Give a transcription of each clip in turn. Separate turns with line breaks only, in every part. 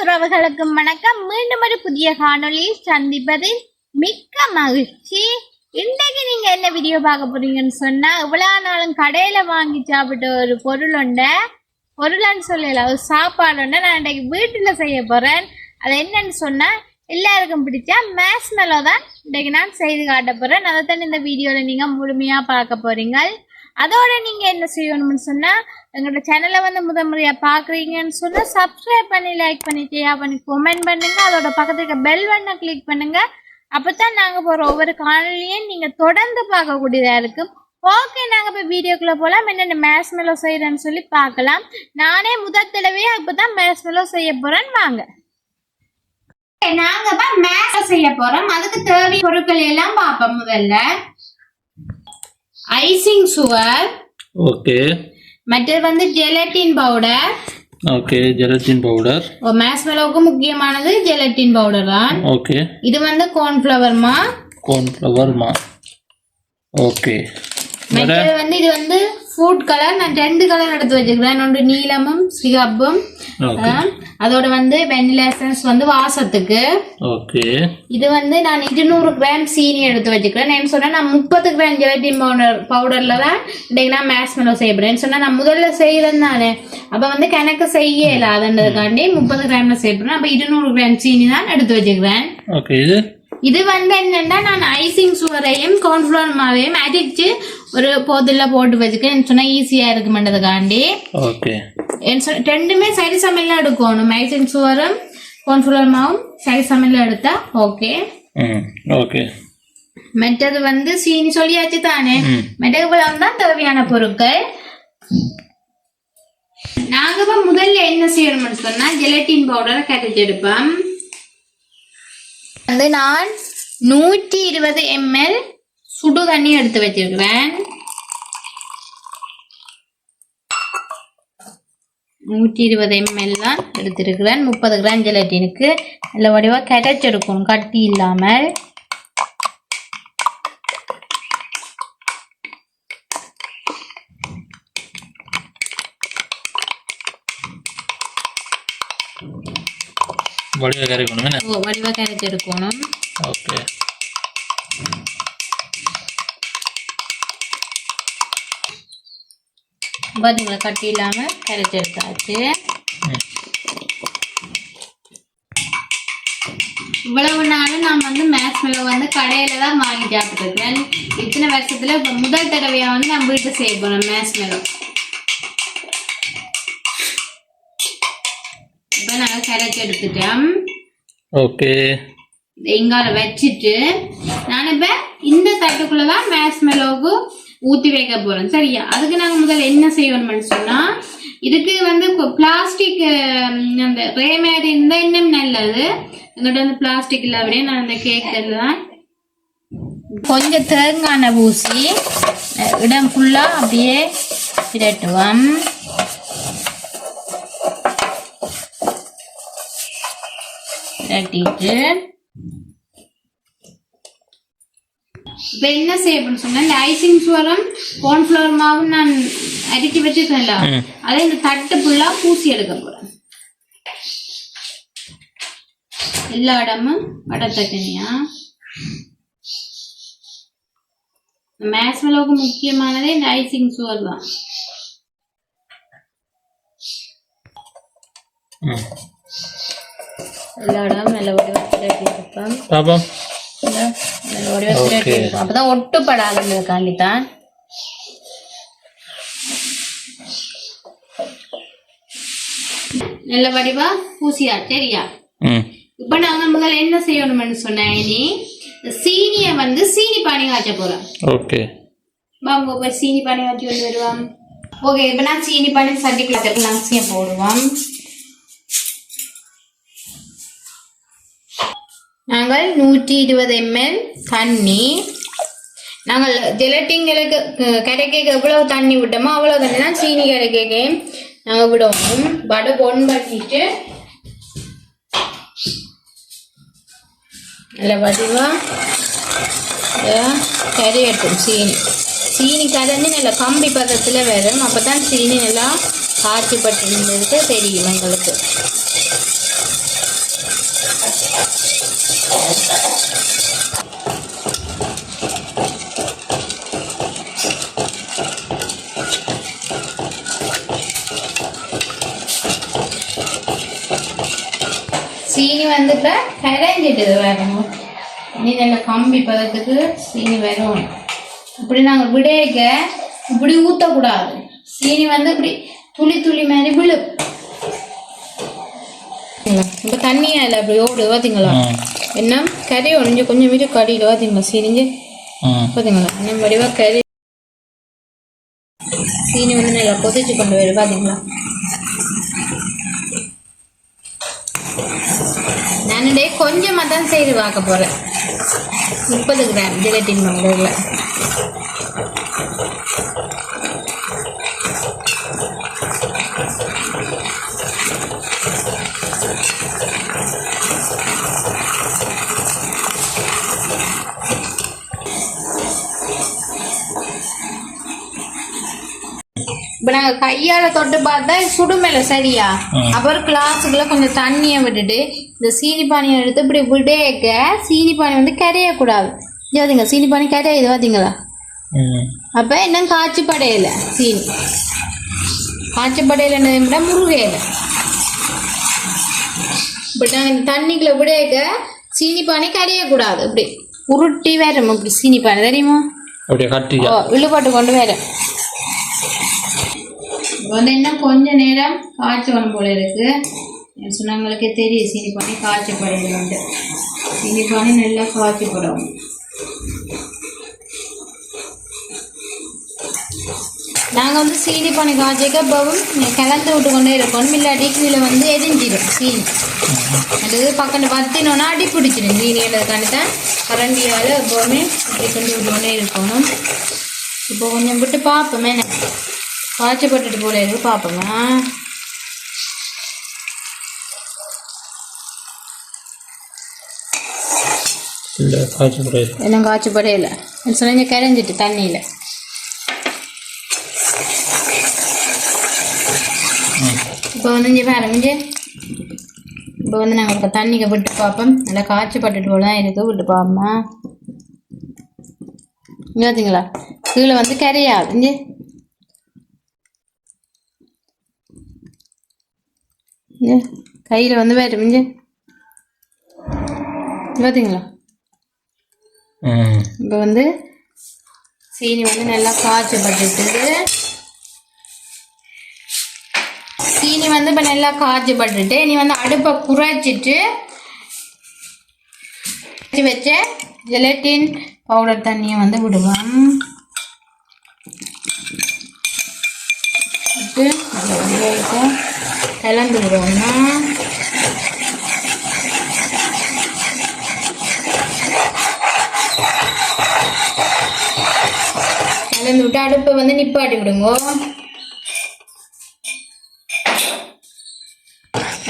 அனைத்துறவுகளுக்கும் வணக்கம். மீண்டும் ஒரு புதிய காணொளியில் சந்திப்பதில் மிக்க மகிழ்ச்சி. இன்றைக்கு நீங்க என்ன வீடியோ பார்க்க போறீங்கன்னு சொன்னா, இவ்வளவு நாளும் கடையில வாங்கி சாப்பிட்ட ஒரு பொருள்னு சொல்லல, ஒரு சாப்பாடு நான் இன்றைக்கு வீட்டுல செய்ய போறேன். அது என்னன்னு சொன்னா, எல்லாருக்கும் பிடிச்சா மேஷ்மெலோ தான் இன்றைக்கு நான் செய்து காட்ட போறேன். அதைத்தான் இந்த வீடியோல நீங்க முழுமையா பார்க்க போறீங்க. அதோட நீங்க என்ன செய்யணும்னு சொன்னா, எங்களோட சேனலை வந்து முறையா பாக்குறீங்கன்னு சொன்னா சப்ஸ்கிரைப் பண்ணி, லைக் பண்ணி, ஷேர் பண்ணி, கமெண்ட் பண்ணுங்க. அதோட பக்கத்துக்கு பெல் பட்டனை கிளிக் பண்ணுங்க. அப்பதான் நாங்க போற ஒவ்வொரு காணொலியும் நீங்க தொடர்ந்து பார்க்கக்கூடியதா இருக்கும். ஓகே, நாங்க இப்ப வீடியோக்குள்ள போலாம். என்னென்ன மேஷ்மெலோ செய்யறேன்னு சொல்லி பார்க்கலாம். நானே முதல் தடவையா இப்பதான் மேஷ்மெலோ செய்ய போறேன். வாங்க, நாங்க மேஷ்மெலோ செய்ய போறோம். அதுக்கு தேவையான பொருட்கள் எல்லாம் பார்ப்போம். முதல்ல ஐசிங் சுகர்,
ஓகே.
மற்றது வந்து gelatin powder,
okay. Gelatin powder
மேஷ்மெலோவுக்கு முக்கியமானது ஜெலட்டின் பவுடர் தான்.
ஓகே.
இது வந்து கார்ன்ஃப்ளவர் மா,
ஓகே.
மற்றது வந்து இது வந்து ஃபுட் கலர். நான் 2 கலர் எடுத்து வச்சிருக்கேன். ஒன்று நீலமும் சிகப்பும். அதோட வந்து வெனிலா எசன்ஸ் வந்து வாசத்துக்கு.
ஓகே.
இது வந்து நான் 200 கிராம் சீனி எடுத்து வச்சுக்கிறேன். நான் சொன்னா நான் 30 கிராம் ஜெலட்டின் பவுடர்ல தான் இன்னைக்கு நான் மேஷ்மெலோ செய்யப்படுறேன். சொன்னா நான் முதல்ல செய்யறேன் தானே, அப்ப வந்து கணக்கு செய்ய இல்லாதன்றதுக்காண்டி 30 கிராம்ல செய்யப்படுறேன். அப்ப 200 கிராம் சீனி தான் எடுத்து வச்சுக்கிறேன்.
ஓகே.
இது வந்து என்னன்னா, நான் ஐசிங் சுகரையும் கார்ன்ஃப்ளவர் மாவையும் அடிச்சு ஒரு போதில போட்டு வச்சுக்கிறேன். சொன்னா ஈஸியா இருக்குமென்றதுக்காண்டி.
ஓகே.
ரெண்டுமே சரி சமையல எடுக்கணும். ஐசிங் சுகரும் கார்ன்ஃப்ளவர் மாவும் சரி சமையல எடுத்தா ஓகே.
ஓகே.
மற்றது வந்து சீனி சொல்லியாச்சு தானே. மற்றது தான் தேவையான பொருட்கள். நாங்க முதல்ல என்ன செய்யணும்னு சொன்னா, ஜெலட்டின் பவுடரை கரைச்சி எடுப்போம். வந்து நான் 120 ml சுடு தண்ணி எடுத்து வச்சிருக்கிறேன். 120 ml தான் எடுத்திருக்கிறேன். 30 கிராம் ஜெலட்டினுக்கு நல்ல வடிவா கரைச்செடுக்கணும், கட்டி இல்லாமல்.
வடிவா கரைக்கணும்.
வடிவா கரைச்செடுக்கணும்.
ஓகே.
பாத்தீங்களா, கட்டி இல்லாம கரைச்செடுத்தாச்சு. இவ்வளவு நாளும் நான் வந்து மேஷ்மெலோ வந்து கடையில தான் வாங்கி சாப்பிட்டுருக்கேன். இத்தனை வருஷத்துல இப்ப முதல் தடவையா வந்து நான் வீட்டு செய்ய போறேன் மேஷ்மெலோ. இப்ப நாங்க கரைச்சி எடுத்துட்டோம்.
ஓகே.
இங்கால வச்சுட்டு நான் இப்ப இந்த தட்டுக்குள்ளதான் மேஷ்மெலோவுக்கு ஊத்தி வைக்க போறேன். சரியா? அதுக்கு நாங்க முதல்ல என்ன செய்யணும்னு சொன்னா, இதுக்கு வந்து பிளாஸ்டிக் அந்த ரே மாதிரி இருந்தா இன்னும் நல்லது. எங்கிட்ட வந்து பிளாஸ்டிக் இல்லாத நான் அந்த கேக் தான் கொஞ்சம் தேங்காய் பூசி இடம் ஃபுல்லா அப்படியே பிரட்டுவோம். பிரட்டிட்டு இப்ப என்ன செய்யணும்னு சொன்னா, இந்த ஐசிங் சுகரும் கார்ன்ஃப்ளவர் மாவும் நான் அடிச்சு வச்சுக்கல, அதை இந்த தட்டு ஃபுல்லா பூசி எடுக்க போறேன். எல்லா இடமும் வடத்தனியா. மேஷ்மெலோவுக்கு முக்கியமானதே இந்த ஐசிங் சுகர் தான். எல்லா இடமும் நல்ல வடிவா பிரட்டி எடுப்போம். அப்பதான் ஒட்டுப்படாதுக்காண்டித்தான். நல்ல வடிவா பூசியா. சரியா? இப்ப நாங்க முதல்ல என்ன செய்யணும்னு சொன்னேன், இனி சீனிய வந்து சீனி பானி காய்ச்ச போறோம்.
ஓகே.
வாங்க போய் சீனி பானி காய்ச்சி கொண்டு வருவோம். ஓகே. இப்ப நான் சீனி பானி சட்டிக்குள்ள லங்ஸிய போடுவோம். நாங்கள் 120 ml தண்ணி, நாங்கள் ஜெலட்டிங்களுக்கு கரைக்க எவ்வளவு தண்ணி விட்டோமோ அவ்வளவு தண்ணி தான் சீனி கரைக்க நாங்கள் விடுவோம். படு பொன் பண்ணிட்டு நல்ல வடிவா கரையட்டும். சீனி கரைஞ்சி நல்ல கம்பி பதத்தில் வரும். அப்பதான் சீனி நல்லா காய்ச்சி பட்டு தெரியும் எங்களுக்கு. சீனி வந்து இப்போ கரைஞ்சிட்டு வரணும். இனி நல்ல கம்பி பதத்துக்கு சீனி வரும். இப்படி நாங்கள் விடையக்க இப்படி ஊற்றக்கூடாது. சீனி வந்து இப்படி துளி துளி மாதிரி விழும். இப்போ தண்ணியா இல்லை அப்படி ஓடு பார்த்தீங்களா? என்ன கறி ஒழிஞ்சு கொஞ்சம் மீது கடியில் பார்த்தீங்களா? சீனிஞ்சு பார்த்தீங்களா? இன்னும் வடிவாக கறி சீனி வந்து நல்லா கொதிச்சு கொண்டு வரும் பார்த்தீங்களா? நானே கொஞ்சமாக தான் செய்து பார்க்க போகிறேன். 30 கிராம் ஜெலட்டின் பண்ணுறதுல இப்போ நாங்கள் கையால் தொட்டு பார்த்தா சுடுமேல சரியா? அப்புறம் கிளாஸுக்குள்ள கொஞ்சம் தண்ணியை விட்டுட்டு இந்த சீனி பானியை எடுத்து இப்படி விடேக்க சீனி பானி வந்து கரையக்கூடாது. பார்த்தீங்க சீனி பானி கரையுது பார்த்தீங்களா? அப்போ இன்னும் காய்ச்சி படையலை. சீனி காய்ச்சி படையலைன்னதை விட முருகையில இப்படி நாங்கள் இந்த தண்ணிக்குள்ள விடேக்க சீனி பானி கரையக்கூடாது. இப்படி உருட்டி வரும். இப்படி சீனி பானி தெரியுமா? விழுபாட்டு கொண்டு வரும். வந்து இன்னும் கொஞ்ச நேரம் காய்ச்சி வரும் போல இருக்கு. சொன்னவங்களுக்கே தெரியும் சீனி பானி காய்ச்சி படையில சீனி பானி நல்லா காய்ச்சி படும். நாங்கள் வந்து சீனி பானி காய்ச்சிக்க எப்பவும் கிளந்து விட்டு கொண்டே இருக்கணும். இல்லாட்டி கீழே வந்து எரிஞ்சிடும் சீனி. அது பக்கம் பத்தினோன்னா அடி பிடிச்சிடும். சீனி எடுத்துக்காண்டித்தான் கரண்டியால் எப்போவுமே அப்படி கொண்டு விட்டு கொண்டே இருக்கணும். இப்போ கொஞ்சம் விட்டு பார்ப்போமே காய்ச்சப்பட்டுட்டு போல இருக்கு. பார்ப்போங்க. என்ன காய்ச்சப்படையில சொன்ன கரைஞ்சிட்டு தண்ணியில். இப்போ வந்து இங்கே பாருங்க. இப்போ வந்து நாங்கள் இப்போ தண்ணிக்கு விட்டு பார்ப்போம். நல்லா காய்ச்சப்பட்டுட்டு போல தான் இருக்குது. விட்டு பார்ப்போமா? இங்கே பார்த்தீங்களா? கீழே வந்து கரையாது. இங்கே கையில் வந்து வேறு மிஞ்சு பார்த்தீங்களா? இப்போ வந்து சீனி வந்து நல்லா காய்ச்சப்பட்டுட்டு சீனி வந்து இப்போ நல்லா காய்ச்சப்பட்டுட்டு நீ வந்து அடுப்பை குறைச்சிட்டு வச்ச ஜெலட்டின் பவுடர் தண்ணியை வந்து விடுவோம். விட்டு நல்லா கலந்து விடுவோம்னா கலந்து விட்டு அடுப்பை வந்து நிப்பாட்டி விடுங்க.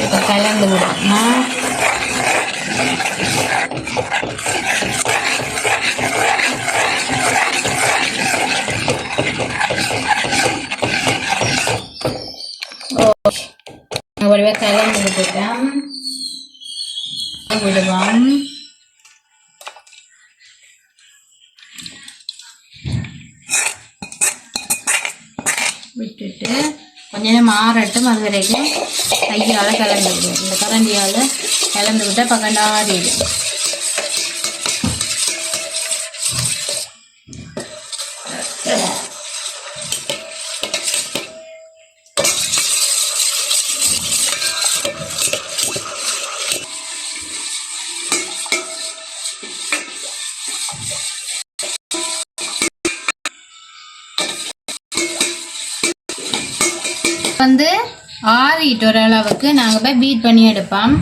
இப்போ கலந்து விடுவோம்னா வடிவா கலந்து விட்டுட்டேன். விடுவோம். விட்டுட்டு கொஞ்ச நேரம் ஆறட்டும். அது வரைக்கும் கையால் கலந்து விடுவோம். இந்த கரண்டியால் கலந்து விட்டால் பக்கண்டா ஆறிடும். வந்து ஆறிட்டு ஒரு அளவுக்கு நாங்கள் போய் பீட் பண்ணி எடுப்போம்.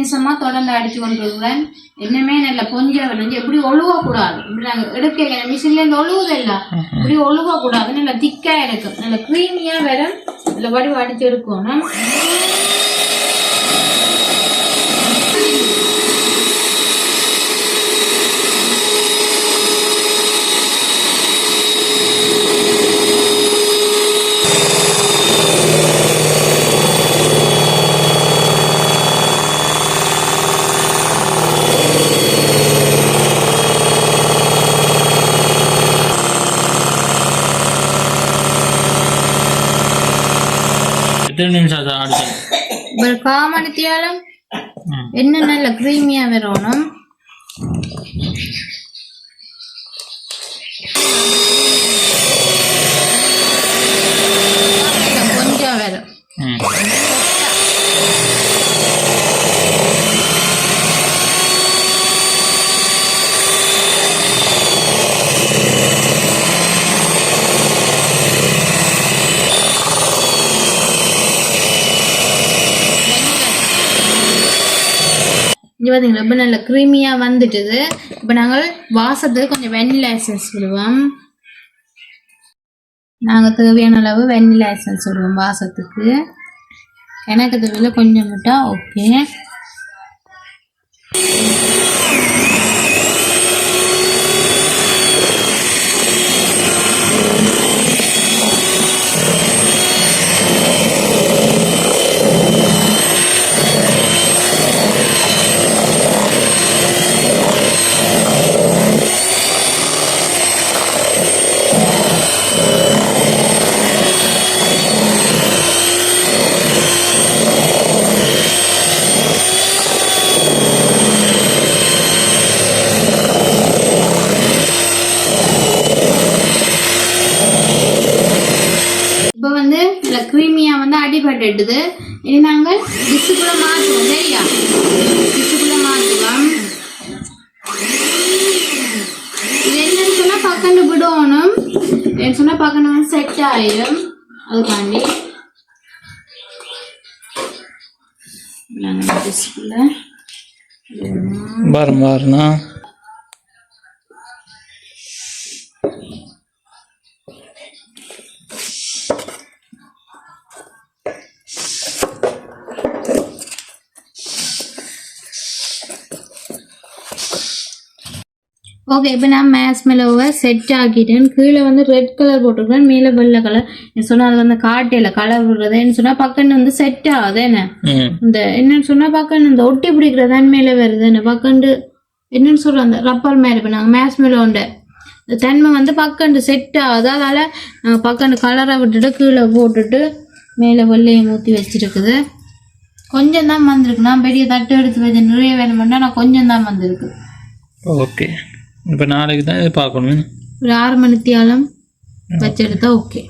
நிமிஷமா தொடர்ந்து அடிச்சு கொண்டிருக்கிறேன். என்னமே நல்ல பொஞ்ச வந்து எப்படி ஒழுவ கூடாது. இப்படி நாங்க எடுக்க மிஷின்ல இருந்து ஒழுவுதில்ல, இப்படி ஒழுவ கூடாது. நல்ல திக்கா இருக்கும், நல்ல கிரீமியா வரும். நல்ல வடிவ அடிச்சு எடுக்கணும்.
எத்தனை நிமிஷம் அதை அடிச்சது?
ஒரு காமணித்தியாலும் என்ன நல்ல கிரீமியா வரணும். கொஞ்சம் வரும். இங்கே பார்த்தீங்களா ரொம்ப நல்ல க்ரீமியாக வந்துட்டுது. இப்போ நாங்கள் வாசத்துக்கு கொஞ்சம் வெண்ணிலா எசன்ஸ் விடுவோம். நாங்கள் தேவையான அளவு வெண்ணிலா எசன்ஸ் விடுவோம் வாசத்துக்கு. எனக்கு தேவையில்ல கொஞ்சம் விட்டா ஓகே. இப்போ வந்து நல்ல க்ரீமியா வந்து அடிபட்டுடுது. இனி நாங்கள் டிஷ்ஷுக்குள்ள மாற்றுவோம். சரியா, டிஷ்ஷுக்குள்ள மாற்றுவோம். இது என்னன்னு சொன்னா பக்கண்டு விடணும். என்ன சொன்னா பக்கண்டு வந்து செட் ஆயிடும். அதுக்காண்டி நாங்கள் டிஷ்ஷுக்குள்ள
பாருண்ணா.
ஓகே, இப்போ நான் மேஸ்மெலோவை செட் ஆக்கிட்டேன். கீழே வந்து ரெட் கலர் போட்டிருக்கேன், மேலே வெள்ளை கலர். சொன்னால் அது வந்து காட்டையில் கலர் விடுறதுன்னு சொன்னால் பக்கன்னு வந்து செட் ஆகுது. என்ன இந்த என்னன்னு சொன்னால் பக்கன்னு இந்த ஒட்டி பிடிக்கிற தன்மையில வருது. என்ன பக்கண்டு என்னன்னு சொல்கிறோம் அந்த ரப்பர் மாதிரி. இப்போ நாங்கள் மேஸ்மெலோண்ட இந்த தன்மை வந்து பக்கண்டு செட் ஆகுது. அதால் நாங்கள் பக்கண்டு கலரை விட்டுட்டு கீழே போட்டுட்டு மேலே வெள்ளையை ஊற்றி வச்சிருக்குது. கொஞ்சம் தான் வந்திருக்கு. நான் பெரிய தட்டு எடுத்து வச்சு நிறைய வேணுமெண்டா நான் கொஞ்சம் தான் வந்திருக்கு.
ஓகே, இப்போ நாளைக்கு தான் இது பார்க்கணும்.
ஒரு 6 மணித்தியாலம் வச்செடுத்தா ஓகே.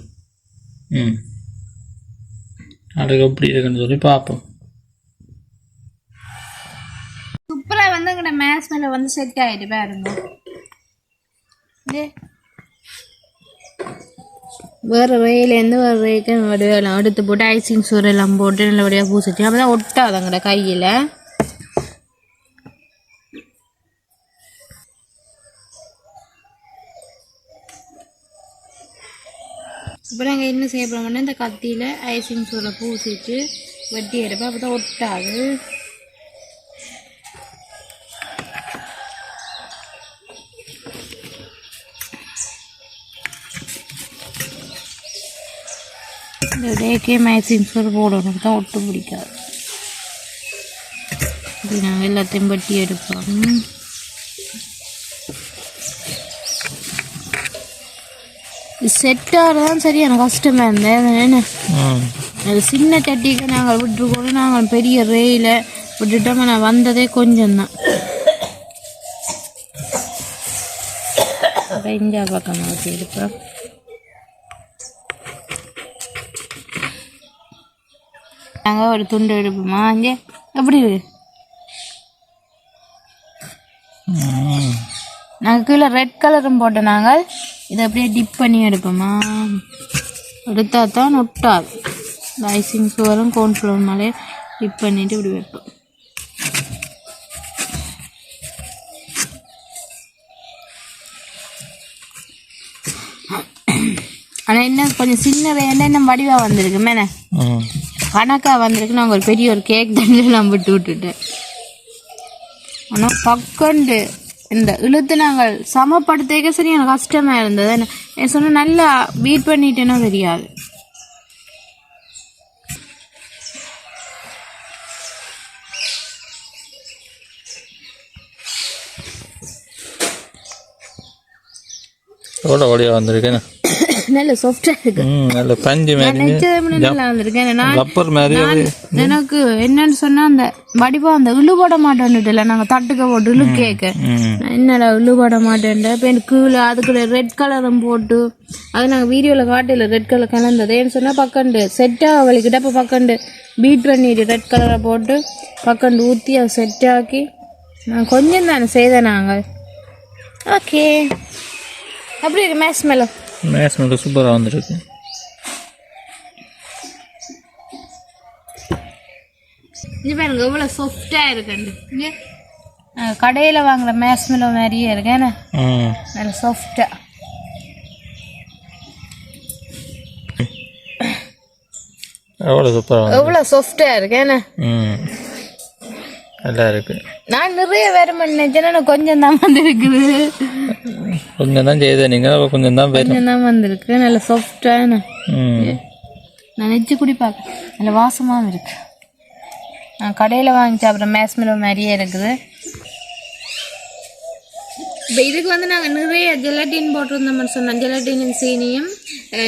நாளைக்கு எப்படி இருக்குன்னு சொல்லி பார்ப்போம்.
சூப்பராக வந்து எங்கள்ட மேத்ஸ் மேலே வந்து செட் ஆகிட்டு பாருங்க. வேறு ரேயிலேருந்து வேறு ரேக்கு வடிவெல்லாம் எடுத்து போட்டு ஐசிங் சோறு எல்லாம் போட்டு நல்லபடியாக பூசிச்சு. அப்போ தான் ஒட்டாது எங்கள்ட கையில். இப்போ நாங்கள் என்ன செய்ய போகிறோம்னா இந்த கத்தியில் ஐசிங் சோறை பூசிட்டு வெட்டி எடுப்போம். அப்போ தான் ஒட்டாது. இந்த ரேக்கே ஐசிங் சோறு போடணும், தான் ஒட்டு பிடிக்காது. இப்படி நாங்கள் எல்லாத்தையும் வெட்டி எடுப்போம். செட்டாக தான் சரியான கஷ்டமாக இருந்தேன். என்ன அது சின்ன சட்டிக்கு நாங்கள் விட்டுருக்கோம். நாங்கள் பெரிய ரேயில் விட்டுட்டோம். நான் வந்ததே கொஞ்சம்தான். இந்தியா பக்கம் வச்சு எடுப்போம். நாங்கள் ஒரு துண்டு எடுப்போமா இங்கே எப்படி இருக்கு. நாங்கள் கீழே ரெட் கலரும் போட்டோம். நாங்கள் இதை அப்படியே டிப் பண்ணி எடுப்போமா, எடுத்தா தான் ஒட்டாது. இந்த ஐசிங் சோறும் கோன்ஃப்ளவர் மேலே டிப் பண்ணிவிட்டு இப்படி வைப்போம். ஆனால் இன்னும் கொஞ்சம் சின்ன வேண்டாம் இன்னும் வடிவாக வந்திருக்கு மேனே கணக்காக வந்திருக்கு. நான் ஒரு பெரிய ஒரு கேக் தண்ணியில் நான் விட்டுட்டேன். ஆனால் பக்கண்டு இந்த இழுத்து நாங்கள் சமப்படுத்த சரியான கஷ்டமாக இருந்தது. என்ன சொன்ன நல்லா பீட் பண்ணிட்டேன்னா தெரியாது.
எவ்வளோ வழியாக வந்திருக்கேன்.
நல்ல சாஃப்டாக இருக்கு.
நல்ல பஞ்சு
நல்லா வந்திருக்கேன்.
ரப்பர் மாதிரி
எனக்கு என்னன்னு சொன்னா அந்த வடிவா அந்த இழுபட மாட்டேன்னுட்டுல நாங்கள் தட்டுக்க போட்டு இழு கேட்க என்னடா இழுபட மாட்டேன்ட்டு இப்போ எனக்கு கீழே அதுக்குள்ள ரெட் கலரும் போட்டு அது நாங்கள் வீடியோவில் காட்டில ரெட் கலர் கலந்தது. ஏன்னு சொன்னால் பக்கண்டு செட்டாக வலிக்கிட்ட இப்போ பக்கண்டு பீட் பண்ணிட்டு ரெட் கலரை போட்டு பக்கண்டு ஊற்றி அதை செட்டாக்கி நான் கொஞ்சம் தானே செய்தேன் நாங்கள். ஓகே அப்படி இருக்கு மேஸ் மேலே
சூப்பராக வந்துருக்கு.
இது பாருங்க எவ்வளோ சாஃப்டாக இருக்குண்டு. இங்கே கடையில் வாங்குற மேஸ்மெலோ மாதிரியே இருக்கு. ஏன்னா நல்ல சாஃப்டாக எவ்வளோ சாஃப்டாக இருக்கு. ஏன்னா
நல்லா இருக்கு.
நான் நிறைய வேறு நினைச்சேன்னா கொஞ்சம் தான் வந்துருக்குது.
கொஞ்சம் தான் செய்த நீங்கள் கொஞ்சம் தான்
வந்திருக்கு. நல்ல சாஃப்டாக நான் நெச்சு குடி பார்க்க நல்ல வாசமாகவும் இருக்கு. நான் கடையில் வாங்கி சாப்பிட்ற மேஸ்மெலோ மாதிரியே இருக்குது. இப்போ இதுக்கு வந்து நாங்கள் நிறைய ஜெலட்டின் போட்டிருந்தோம்னு சொன்னோம். ஜெலட்டினும் சீனியும்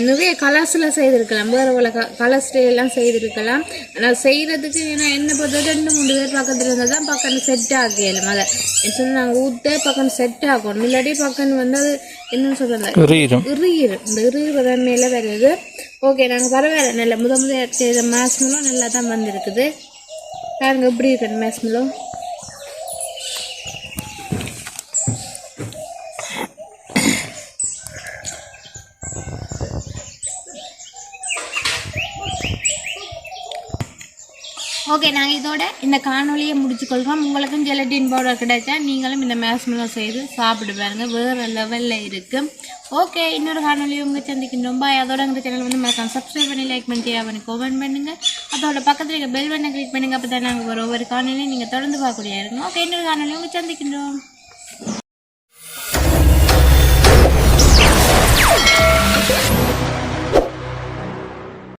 நிறைய கலர்ஸில் செய்திருக்கலாம். வேறு வேறு கலர்ஸ்லாம் செய்திருக்கலாம். ஆனால் செய்கிறதுக்கு ஏன்னா என்ன பொறுத்த 2-3 பேர் பக்கத்தில் இருந்தால் தான் பக்கம் செட் ஆகலும். அதை சொன்னால் நாங்கள் ஊற்ற பக்கம் செட் ஆகணும். இல்லாட்டி பக்கம் வந்து அது என்னன்னு சொல்கிறது இறுகிரும். இந்த இறுகிற தன்மையில் வருது. ஓகே நாங்கள் பரவாயில்ல நல்ல முதல் செய்த மேஸ்மெலோ நல்லா தான் வந்திருக்குது. பாருங்க எப்படி இருக்கு மேஸ்மெலோ. ஓகே நாங்கள் இதோட இந்த காணொலியை முடிச்சுக்கொள்கிறோம். உங்களுக்கும் ஜெலட்டின் பவுடர் கிடைச்சா நீங்களும் இந்த மேஸ்மெலோ செய்து சாப்பிட்டு பாருங்க. வேறு லெவலில் இருக்குது. ஓகே இன்னொரு காணொலியை உங்கள் சந்திக்கின்றோம். பாய். அதோட இந்த சேனல் வந்து மறக்காம சப்ஸ்கிரைப் பண்ணி லைக் பண்ணி ஷேர் பண்ணி கமெண்ட் பண்ணுங்கள். அதோட பக்கத்தில் இருக்க பெல் பட்டனை கிளிக் பண்ணுங்கள். அப்போ தான் நாங்கள் ஒவ்வொரு காணொலியும் நீங்கள் தொடர்ந்து பார்க்கக்கூடிய இருக்கும். ஓகே இன்னொரு காணொலியை உங்கள் சந்திக்கின்றோம்.